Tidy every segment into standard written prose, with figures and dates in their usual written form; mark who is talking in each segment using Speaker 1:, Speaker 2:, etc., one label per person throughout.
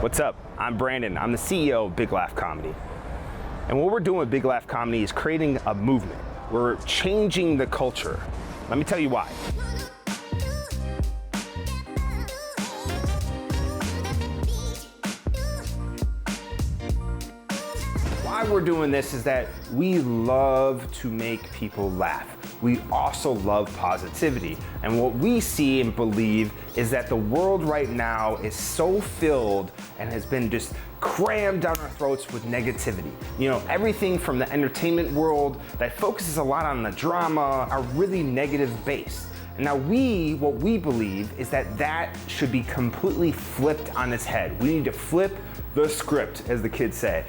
Speaker 1: What's up? I'm Brandon. I'm the CEO of Big Laugh Comedy. And what we're doing with Big Laugh Comedy is creating a movement. We're changing the culture. Let me tell you why. Why we're doing this is that we love to make people laugh. We also love positivity. And what we see and believe is that the world right now is so filled and has been just crammed down our throats with negativity. You know, everything from the entertainment world that focuses a lot on the drama are really negative based. And now what we believe is that should be completely flipped on its head. We need to flip the script, as the kids say.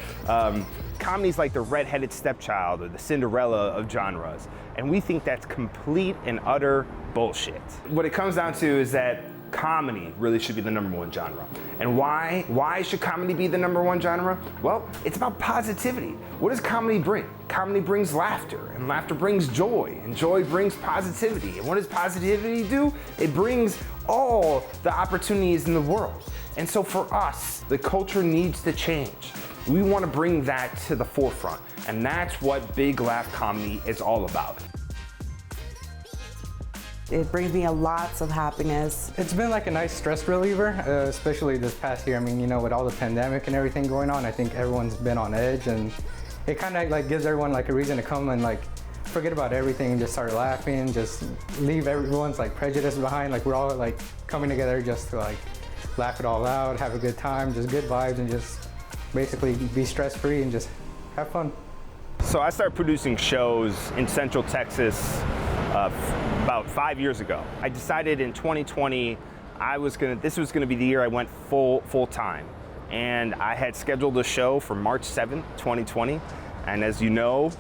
Speaker 1: Comedy's like the redheaded stepchild or the Cinderella of genres. And we think that's complete and utter bullshit. What it comes down to is that comedy really should be the #1 genre. And why? Why should comedy be the #1 genre? Well, it's about positivity. What does comedy bring? Comedy brings laughter, and laughter brings joy, and joy brings positivity. And what does positivity do? It brings all the opportunities in the world. And so for us, the culture needs to change. We want to bring that to the forefront, and that's what Big Laugh Comedy is all about.
Speaker 2: It brings me lots of happiness.
Speaker 3: It's been like a nice stress reliever, especially this past year. I mean, you know, with all the pandemic and everything going on, I think everyone's been on edge, and it kind of like gives everyone like a reason to come and like forget about everything and just start laughing, just leave everyone's like prejudice behind. Like we're all like coming together just to like laugh it all out, have a good time, just good vibes, and just basically be stress-free and just have fun.
Speaker 1: So I started producing shows in Central Texas about 5 years ago. I decided in 2020 this was gonna be the year I went full time. And I had scheduled a show for March 7th, 2020. And as you know,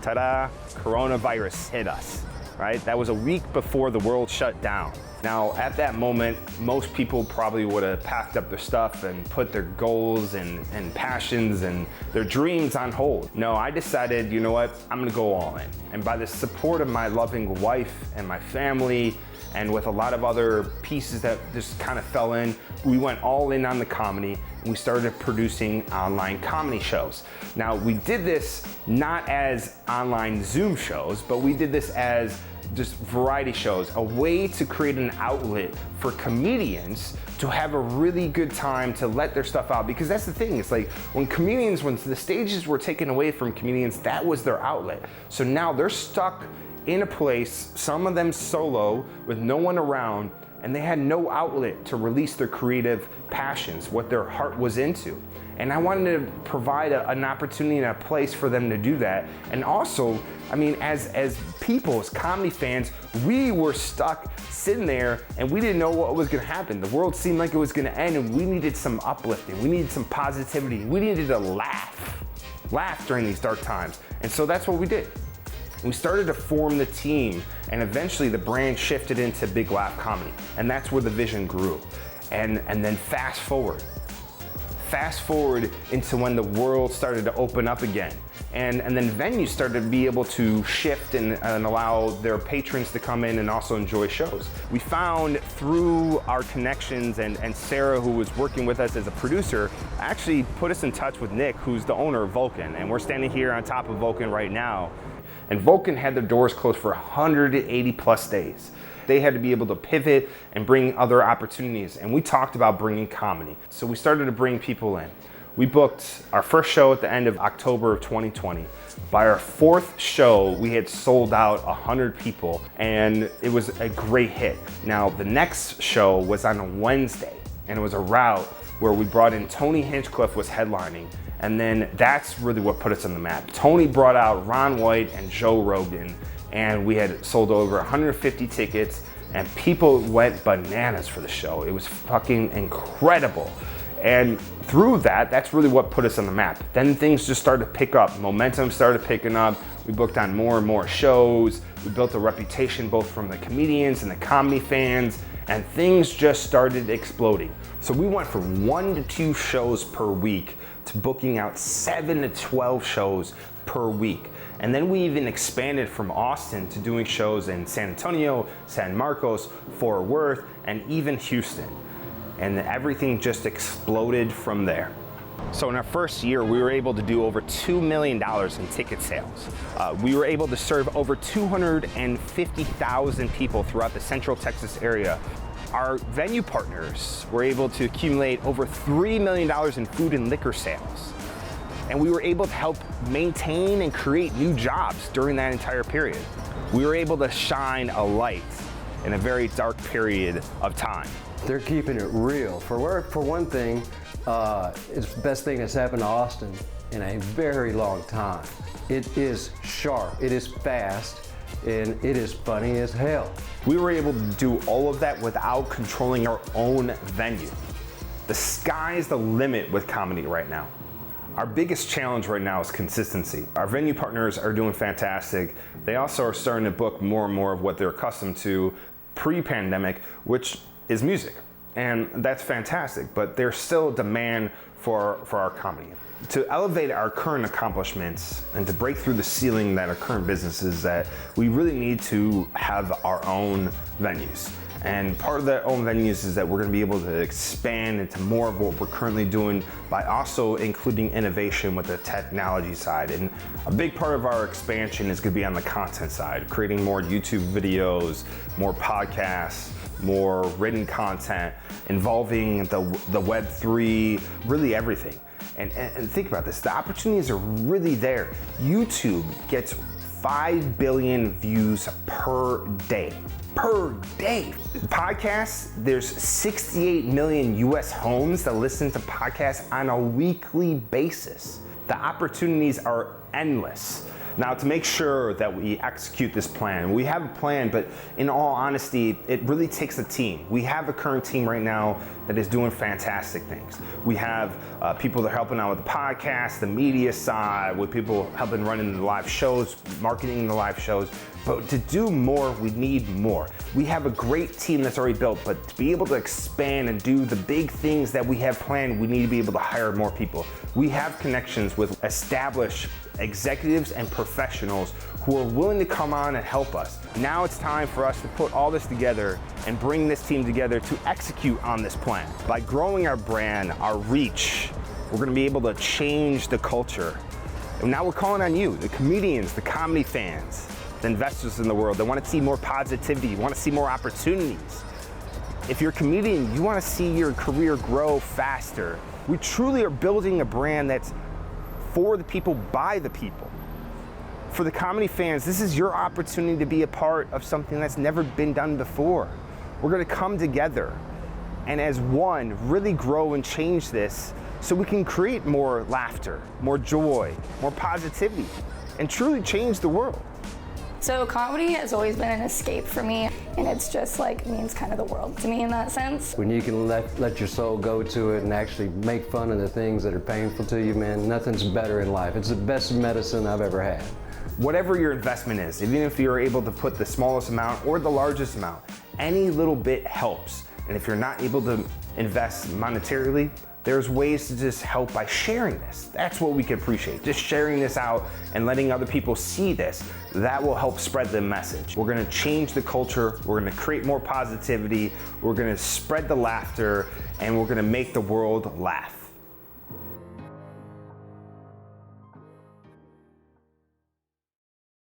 Speaker 1: ta-da, coronavirus hit us, right? That was a week before the world shut down. Now, at that moment, most people probably would have packed up their stuff and put their goals and passions and their dreams on hold. No, I decided, you know what, I'm gonna go all in. And by the support of my loving wife and my family, and with a lot of other pieces that just kind of fell in, we went all in on the comedy, and we started producing online comedy shows. Now, we did this not as online Zoom shows, but we did this as just variety shows, a way to create an outlet for comedians to have a really good time to let their stuff out. Because that's the thing, it's like when the stages were taken away from comedians, that was their outlet. So now they're stuck in a place, some of them solo with no one around, and they had no outlet to release their creative passions, what their heart was into. And I wanted to provide an opportunity and a place for them to do that. And also, I mean, as people, as comedy fans, we were stuck sitting there and we didn't know what was gonna happen. The world seemed like it was gonna end, and we needed some uplifting. We needed some positivity. We needed to laugh during these dark times. And so that's what we did. We started to form the team, and eventually the brand shifted into Big Laugh Comedy. And that's where the vision grew. And then fast forward into when the world started to open up again. And then venues started to be able to shift and allow their patrons to come in and also enjoy shows. We found through our connections, and Sarah, who was working with us as a producer, actually put us in touch with Nick, who's the owner of Vulcan. And we're standing here on top of Vulcan right now. And Vulcan had their doors closed for 180 plus days. They had to be able to pivot and bring other opportunities. And we talked about bringing comedy. So we started to bring people in. We booked our first show at the end of October of 2020. By our fourth show, we had sold out 100 people, and it was a great hit. Now, the next show was on a Wednesday, and it was a route where we brought in Tony Hinchcliffe was headlining. And then that's really what put us on the map. Tony brought out Ron White and Joe Rogan, and we had sold over 150 tickets, and people went bananas for the show. It was fucking incredible. And through that's really what put us on the map. Then things just started to pick up. Momentum started picking up. We booked on more and more shows. We built a reputation both from the comedians and the comedy fans, and things just started exploding. So we went from 1 to 2 shows per week to booking out 7 to 12 shows per week. And then we even expanded from Austin to doing shows in San Antonio, San Marcos, Fort Worth, and even Houston. and everything just exploded from there. So in our first year, we were able to do over $2 million in ticket sales. We were able to serve over 250,000 people throughout the Central Texas area. Our venue partners were able to accumulate over $3 million in food and liquor sales. And we were able to help maintain and create new jobs during that entire period. We were able to shine a light in a very dark period of time.
Speaker 4: They're keeping it real. For one thing, it's the best thing that's happened to Austin in a very long time. It is sharp, it is fast, and it is funny as hell.
Speaker 1: We were able to do all of that without controlling our own venue. The sky's the limit with comedy right now. Our biggest challenge right now is consistency. Our venue partners are doing fantastic. They also are starting to book more and more of what they're accustomed to pre-pandemic, which is music. And that's fantastic, but there's still demand for our comedy. To elevate our current accomplishments and to break through the ceiling that our current business is that we really need to have our own venues. And part of that own venues is that we're gonna be able to expand into more of what we're currently doing by also including innovation with the technology side. And a big part of our expansion is gonna be on the content side, creating more YouTube videos, more podcasts, more written content, involving the Web3, really everything. And think about this, the opportunities are really there. YouTube gets 5 billion views per day. Per day. Podcasts, there's 68 million US homes that listen to podcasts on a weekly basis. The opportunities are endless. Now, to make sure that we execute this plan, we have a plan, but in all honesty, it really takes a team. We have a current team right now that is doing fantastic things. We have people that are helping out with the podcast, the media side, with people helping running the live shows, marketing the live shows. But to do more, we need more. We have a great team that's already built, but to be able to expand and do the big things that we have planned, we need to be able to hire more people. We have connections with established executives and professionals who are willing to come on and help us. Now it's time for us to put all this together and bring this team together to execute on this plan. By growing our brand, our reach, we're gonna be able to change the culture. And now we're calling on you, the comedians, the comedy fans, the investors in the world that want to see more positivity, want to see more opportunities. If you're a comedian, you want to see your career grow faster. We truly are building a brand that's for the people, by the people. For the comedy fans, this is your opportunity to be a part of something that's never been done before. We're gonna come together and as one, really grow and change this so we can create more laughter, more joy, more positivity, and truly change the world.
Speaker 5: So comedy has always been an escape for me, and it's just like means kind of the world to me in that sense.
Speaker 4: When you can let your soul go to it and actually make fun of the things that are painful to you, man, nothing's better in life. It's the best medicine I've ever had.
Speaker 1: Whatever your investment is, even if you're able to put the smallest amount or the largest amount, any little bit helps. And if you're not able to invest monetarily, there's ways to just help by sharing this. That's what we can appreciate. Just sharing this out and letting other people see this, that will help spread the message. We're gonna change the culture, we're gonna create more positivity, we're gonna spread the laughter, and we're gonna make the world laugh.